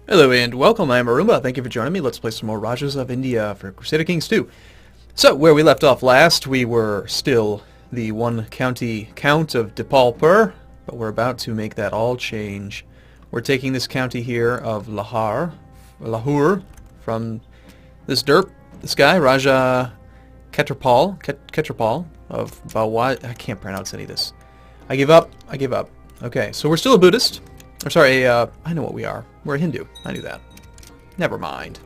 Hello and welcome, I am Arumba. Thank you for joining me. Let's play some more Rajas of India for Crusader Kings 2. So, where we left off last, we were still the one county count of Dipalpur, but we're about to make that all change. We're taking this county here of Lahore, from this guy, Raja Ketrapal of Bawad. I can't pronounce any of this. I give up. Okay, so we're still a Buddhist. Or sorry, I know what we are. We're a Hindu. I knew that. Never mind.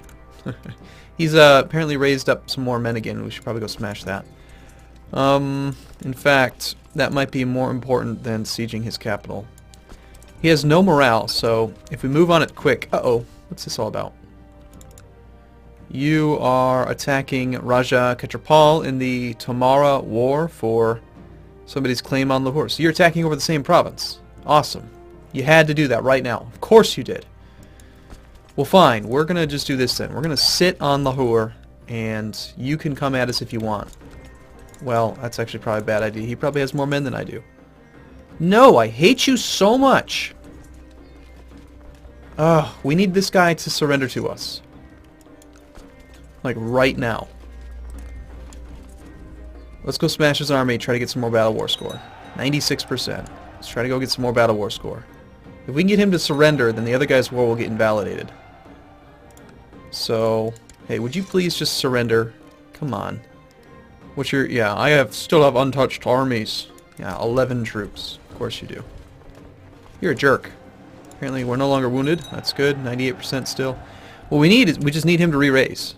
He's apparently raised up some more men again. We should probably go smash that. In fact, that might be more important than sieging his capital. He has no morale, so if we move on it quick... Uh-oh. What's this all about? You are attacking Raja Ketrapal in the Tomara War for somebody's claim on Lahore. So you're attacking over the same province. Awesome. You had to do that right now. Of course you did. Well, fine. We're going to just do this then. We're going to sit on Lahore, and you can come at us if you want. Well, that's actually probably a bad idea. He probably has more men than I do. No, I hate you so much. Ugh, we need this guy to surrender to us. Like, right now. Let's go smash his army, try to get some more Battle War score. 96%. Let's try to go get some more Battle War score. If we can get him to surrender, then the other guy's war will get invalidated. So, hey, would you please just surrender? Come on. What's your... Yeah, still have untouched armies. Yeah, 11 troops. Of course you do. You're a jerk. Apparently we're no longer wounded. That's good. 98% still. What we need is... We just need him to re-raise.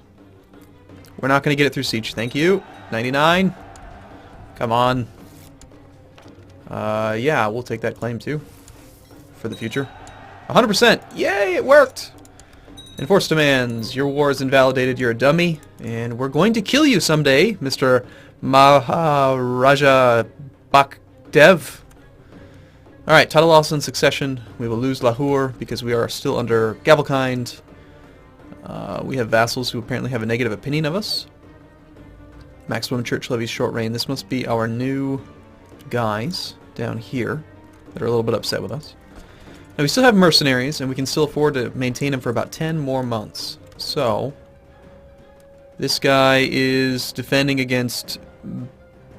We're not going to get it through siege. Thank you. 99. Come on. Yeah, we'll take that claim too. For the future. 100%! Yay, it worked! Enforce demands. Your war is invalidated. You're a dummy. And we're going to kill you someday, Mr. Maharaja Bakdev. Alright, title loss in succession. We will lose Lahore because we are still under Gavelkind. We have vassals who apparently have a negative opinion of us. Maximum church levies short reign. This must be our new guys down here that are a little bit upset with us. Now we still have mercenaries, and we can still afford to maintain them for about 10 more months. So, this guy is defending against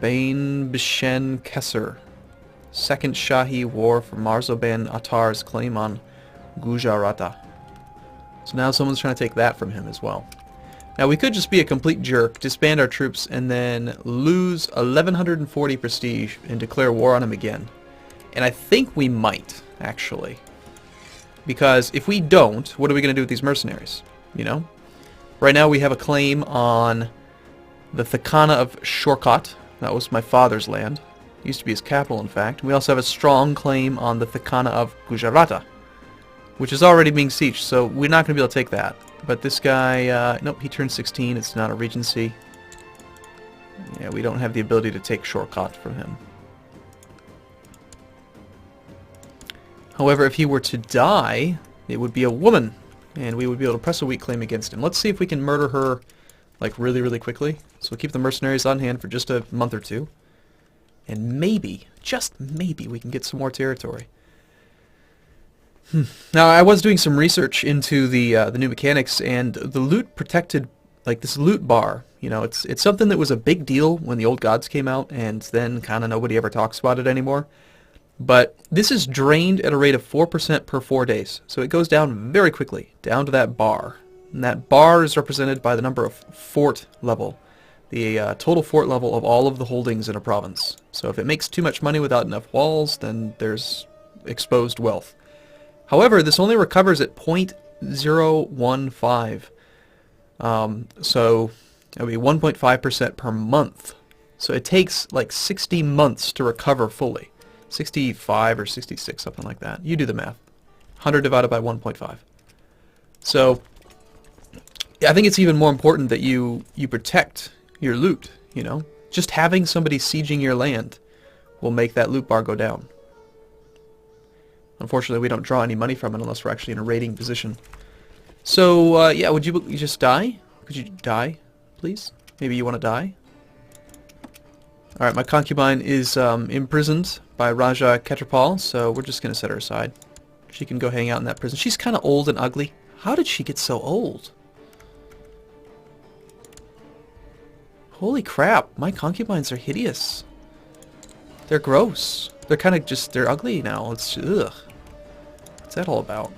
Bain Bishen Kesser. Second Shahi War for Marzo Ben Attar's claim on Gujarata. So now someone's trying to take that from him as well. Now we could just be a complete jerk, disband our troops, and then lose 1140 prestige and declare war on him again. And I think we might, actually. Because if we don't, what are we going to do with these mercenaries? You know? Right now we have a claim on the Thakana of Shorkot. That was my father's land. It used to be his capital, in fact. We also have a strong claim on the Thakana of Gujarata, which is already being sieged, so we're not going to be able to take that. But this guy, nope, he turned 16. It's not a regency. Yeah, we don't have the ability to take Shorkot from him. However, if he were to die, it would be a woman, and we would be able to press a weak claim against him. Let's see if we can murder her, like, really, really quickly. So we'll keep the mercenaries on hand for just a month or two. And maybe, just maybe, we can get some more territory. Now, I was doing some research into the new mechanics, and the loot protected, like this loot bar, you know, it's something that was a big deal when the old gods came out, and then kind of nobody ever talks about it anymore. But this is drained at a rate of 4% per 4 days, so it goes down very quickly, down to that bar. And that bar is represented by the number of fort level, the total fort level of all of the holdings in a province. So if it makes too much money without enough walls, then there's exposed wealth. However, this only recovers at 0.015. So that would be 1.5% per month. So it takes like 60 months to recover fully. 65 or 66, something like that. You do the math. 100 divided by 1.5. So yeah, I think it's even more important that you protect your loot, you know? Just having somebody sieging your land will make that loot bar go down. Unfortunately, we don't draw any money from it unless we're actually in a raiding position. So, yeah, would you just die? Could you die, please? Maybe you want to die? Alright, my concubine is imprisoned by Raja Ketrapal, so we're just going to set her aside. She can go hang out in that prison. She's kind of old and ugly. How did she get so old? Holy crap, my concubines are hideous. They're gross. They're kind of just, they're ugly now. It's, ugh. What's that all about?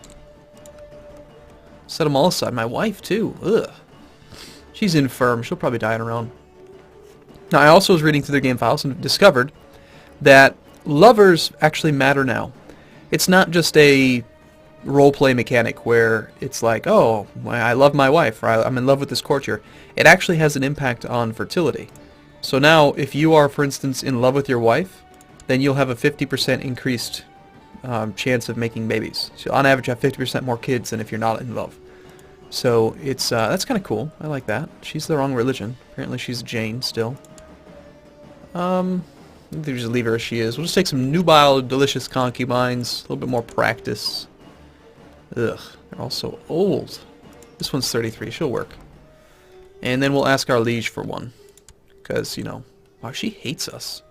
Set them all aside. My wife, too. Ugh. She's infirm. She'll probably die in a round. Now, I also was reading through their game files and discovered that lovers actually matter now. It's not just a roleplay mechanic where it's like, oh, I love my wife, or I'm in love with this courtier. It actually has an impact on fertility. So now, if you are, for instance, in love with your wife, then you'll have a 50% increased chance of making babies. So on average, have 50% more kids than if you're not in love. So it's that's kind of cool. I like that. She's the wrong religion. Apparently she's Jane still. I think we just leave her as she is. We'll just take some nubile, delicious concubines. A little bit more practice. Ugh, they're all so old. This one's 33. She'll work. And then we'll ask our liege for one. Because, you know, wow, she hates us.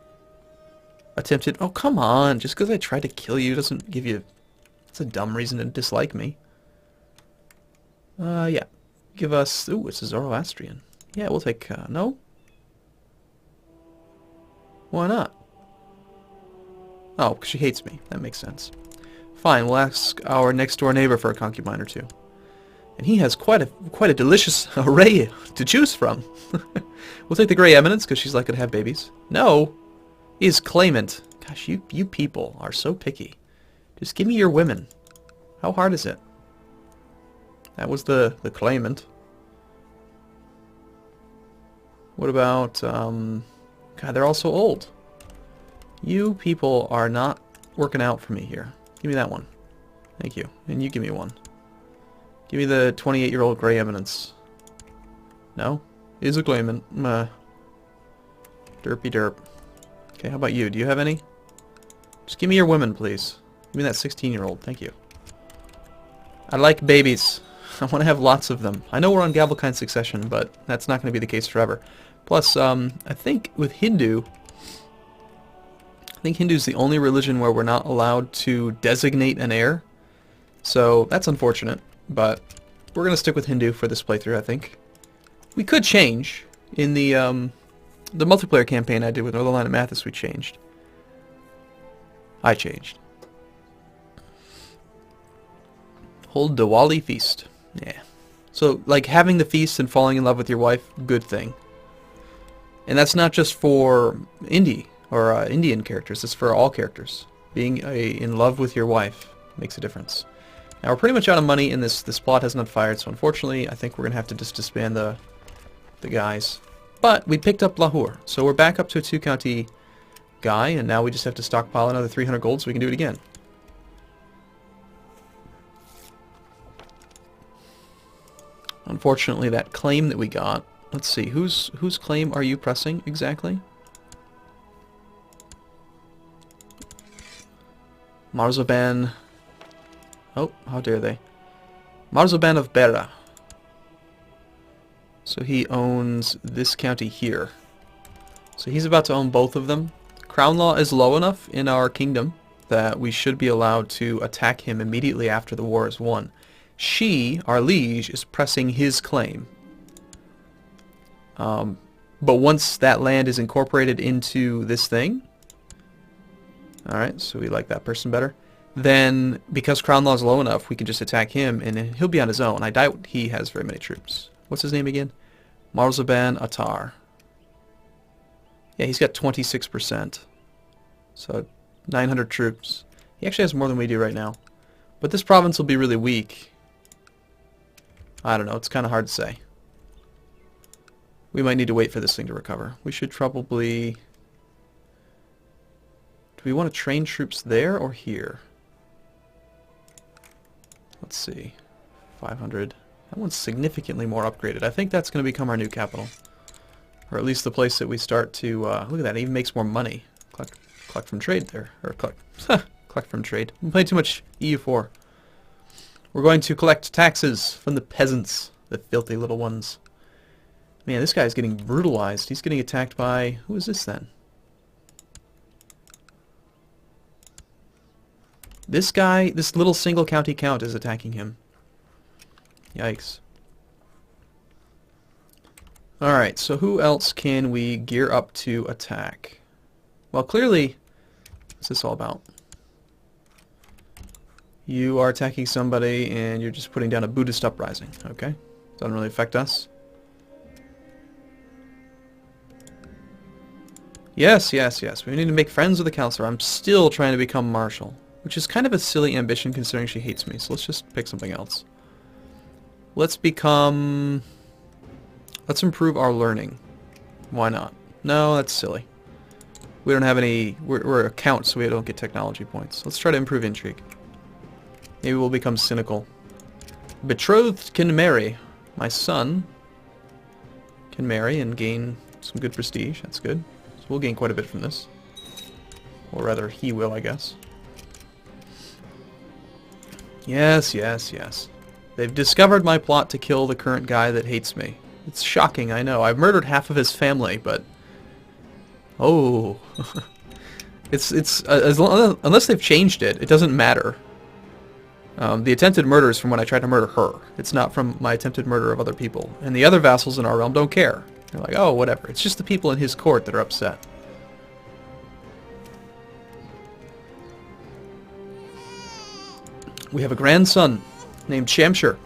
Attempted... Oh, come on. Just because I tried to kill you doesn't give you... It's a dumb reason to dislike me. Yeah. Give us... Ooh, it's a Zoroastrian. Yeah, we'll take... no? Why not? Oh, because she hates me. That makes sense. Fine, we'll ask our next-door neighbor for a concubine or two. And he has quite a delicious array to choose from. We'll take the Grey Eminence, because she's likely to have babies. No! He is claimant. Gosh, you people are so picky. Just give me your women. How hard is it? That was the claimant. What about, God, they're all so old. You people are not working out for me here. Give me that one. Thank you. And you give me one. Give me the 28-year-old Grey Eminence. No? He's a claimant. Derpy derp. Okay, how about you? Do you have any? Just give me your women, please. Give me that 16-year-old. Thank you. I like babies. I want to have lots of them. I know we're on Gavelkind succession, but that's not going to be the case forever. Plus, I think with Hindu... I think Hindu's the only religion where we're not allowed to designate an heir. So, that's unfortunate. But we're going to stick with Hindu for this playthrough, I think. We could change. In the multiplayer campaign I did with Northern Line and Mathis, we changed. I changed. Hold Diwali feast. Yeah. So, like, having the feast and falling in love with your wife, good thing. And that's not just for indie or Indian characters. It's for all characters. Being in love with your wife makes a difference. Now, we're pretty much out of money, and this plot has not fired, so unfortunately, I think we're going to have to just disband the guys. But we picked up Lahore, so we're back up to a 2-county guy, and now we just have to stockpile another 300 gold so we can do it again. Unfortunately, that claim that we got... Let's see, whose claim are you pressing exactly? Marzoban... Oh, how dare they. Marzoban of Bera. So he owns this county here. So he's about to own both of them. Crown law is low enough in our kingdom that we should be allowed to attack him immediately after the war is won. She, our liege, is pressing his claim. But once that land is incorporated into this thing... Alright, so we like that person better. Then, because Crown Law is low enough, we can just attack him, and he'll be on his own. I doubt he has very many troops. What's his name again? Marzoban Attar. Yeah, he's got 26%. So, 900 troops. He actually has more than we do right now. But this province will be really weak. I don't know, it's kind of hard to say. We might need to wait for this thing to recover. We should probably... Do we want to train troops there or here? Let's see. 500. That one's significantly more upgraded. I think that's going to become our new capital. Or at least the place that we start to... look at that, it even makes more money. Collect from trade there. Or collect from trade. I'm playing too much EU4. We're going to collect taxes from the peasants. The filthy little ones. Man, this guy's getting brutalized. He's getting attacked by... Who is this then? This guy, this little single county count is attacking him. Yikes. Alright, so who else can we gear up to attack? Well, clearly, what's this all about? You are attacking somebody and you're just putting down a Buddhist uprising. Okay. Doesn't really affect us. Yes, yes, yes. We need to make friends with the counselor. I'm still trying to become marshal, which is kind of a silly ambition considering she hates me. So let's just pick something else. Let's become... Let's improve our learning. Why not? No, that's silly. We don't have any... We're a count, so we don't get technology points. Let's try to improve intrigue. Maybe we'll become cynical. Betrothed can marry. My son can marry and gain some good prestige. That's good. So we'll gain quite a bit from this. Or rather, he will, I guess. Yes, yes, yes. They've discovered my plot to kill the current guy that hates me. It's shocking, I know. I've murdered half of his family, but... Oh. Unless they've changed it, it doesn't matter. The attempted murder is from when I tried to murder her. It's not from my attempted murder of other people. And the other vassals in our realm don't care. They're like, oh, whatever. It's just the people in his court that are upset. We have a grandson named Shamshir.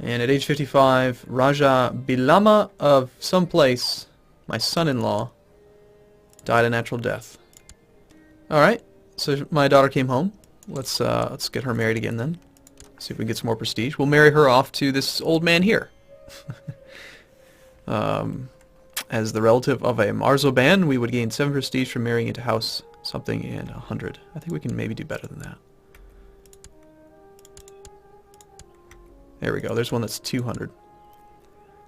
And at age 55, Raja Bilama of some place, my son-in-law, died a natural death. Alright, so my daughter came home. Let's get her married again then. See if we can get some more prestige. We'll marry her off to this old man here. As the relative of a Marzoban, we would gain 7 prestige from marrying into house something and 100. I think we can maybe do better than that. There we go. There's one that's 200.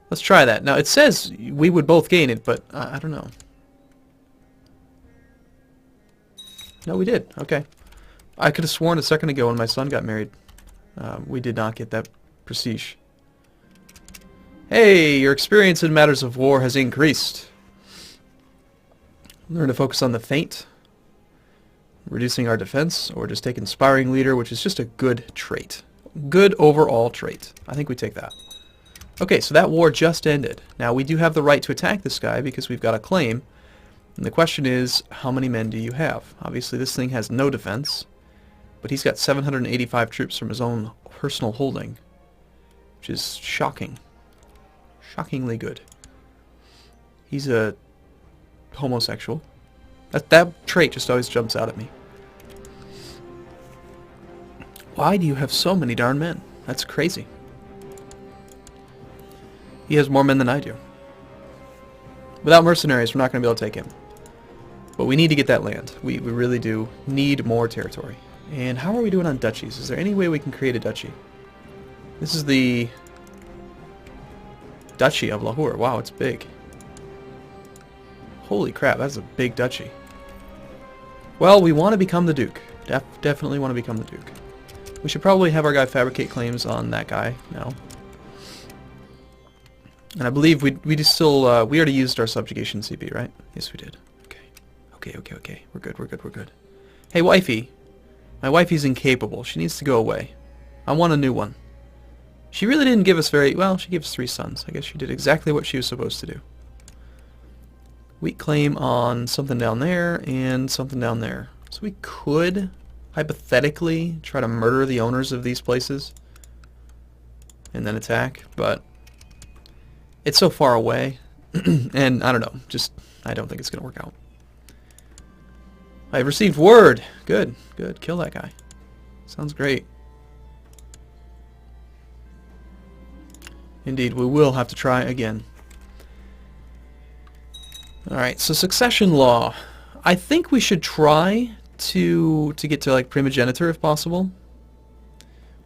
Let's try that. Now, it says we would both gain it, but I don't know. No, we did. Okay. I could have sworn a second ago when my son got married, we did not get that prestige. Hey, your experience in matters of war has increased. Learn to focus on the feint, reducing our defense, or just take inspiring leader, which is just a good trait. Good overall trait. I think we take that. Okay, so that war just ended. Now, we do have the right to attack this guy because we've got a claim. And the question is, how many men do you have? Obviously, this thing has no defense, but he's got 785 troops from his own personal holding, which is shocking. Shockingly good. He's a homosexual. That trait just always jumps out at me. Why do you have so many darn men? That's crazy. He has more men than I do. Without mercenaries, we're not going to be able to take him. But we need to get that land. We really do need more territory. And how are we doing on duchies? Is there any way we can create a duchy? This is the Duchy of Lahore. Wow, it's big. Holy crap, that's a big duchy. Well, we want to become the Duke. Definitely want to become the Duke. We should probably have our guy fabricate claims on that guy now. And I believe we already used our subjugation CP, right? Yes, we did. Okay. We're good. Hey, wifey. My wifey's incapable. She needs to go away. I want a new one. She really didn't give us well, she gave us 3 sons. I guess she did exactly what she was supposed to do. Weak claim on something down there and something down there. So we could, hypothetically, try to murder the owners of these places and then attack, but it's so far away, and I don't know, I don't think it's going to work out. I've received word. Good. Kill that guy. Sounds great. Indeed, we will have to try again. Alright, so succession law. I think we should try to get to, like, primogeniture if possible.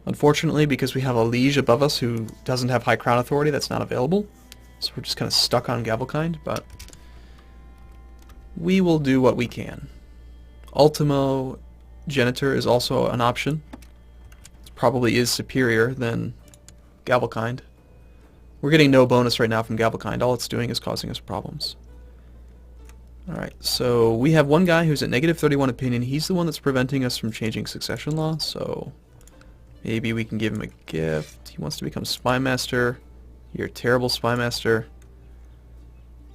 Unfortunately, because we have a liege above us who doesn't have high crown authority, that's not available. So we're just kind of stuck on Gavelkind, but we will do what we can. Ultimo genitor is also an option. It probably is superior than Gavelkind. We're getting no bonus right now from Gavelkind. All it's doing is causing us problems. Alright, so we have one guy who's at negative 31 opinion. He's the one that's preventing us from changing succession law, so maybe we can give him a gift. He wants to become spy master. You're a terrible spy master.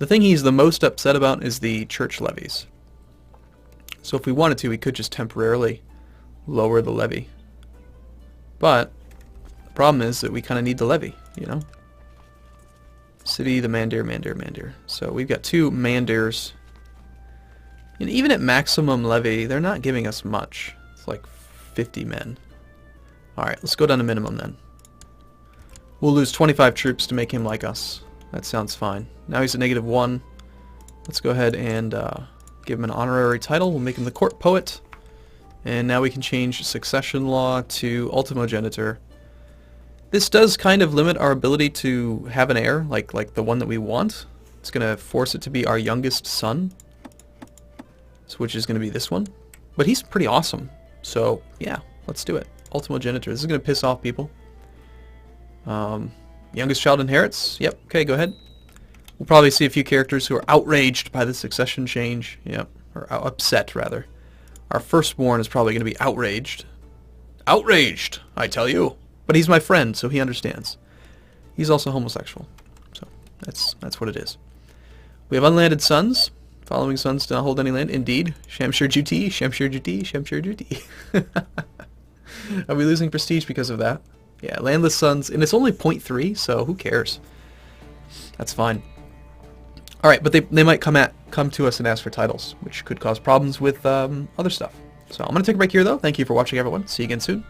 The thing he's the most upset about is the church levies. So if we wanted to, we could just temporarily lower the levy. But the problem is that we kind of need the levy, you know? City, the Mandir, Mandir, Mandir. So we've got 2 Mandirs. And even at maximum levy, they're not giving us much. It's like 50 men. Alright, let's go down to minimum then. We'll lose 25 troops to make him like us. That sounds fine. Now he's at negative 1. Let's go ahead and give him an honorary title. We'll make him the court poet. And now we can change succession law to ultimogenitor. This does kind of limit our ability to have an heir, like the one that we want. It's going to force it to be our youngest son, which is going to be this one. But he's pretty awesome. So, yeah, let's do it. Ultimogenitor. This is going to piss off people. Youngest child inherits. Yep, okay, go ahead. We'll probably see a few characters who are outraged by the succession change. Yep, or upset, rather. Our firstborn is probably going to be outraged. Outraged, I tell you. But he's my friend, so he understands. He's also homosexual. So that's what it is. We have unlanded sons. Following sons do not hold any land. Indeed. Shamshir Juti, Shamshir Juti, Shamshir Juti. Are we losing prestige because of that? Yeah, landless sons. And it's only 0.3, so who cares? That's fine. Alright, but they might come to us and ask for titles, which could cause problems with other stuff. So I'm going to take a break here, though. Thank you for watching, everyone. See you again soon.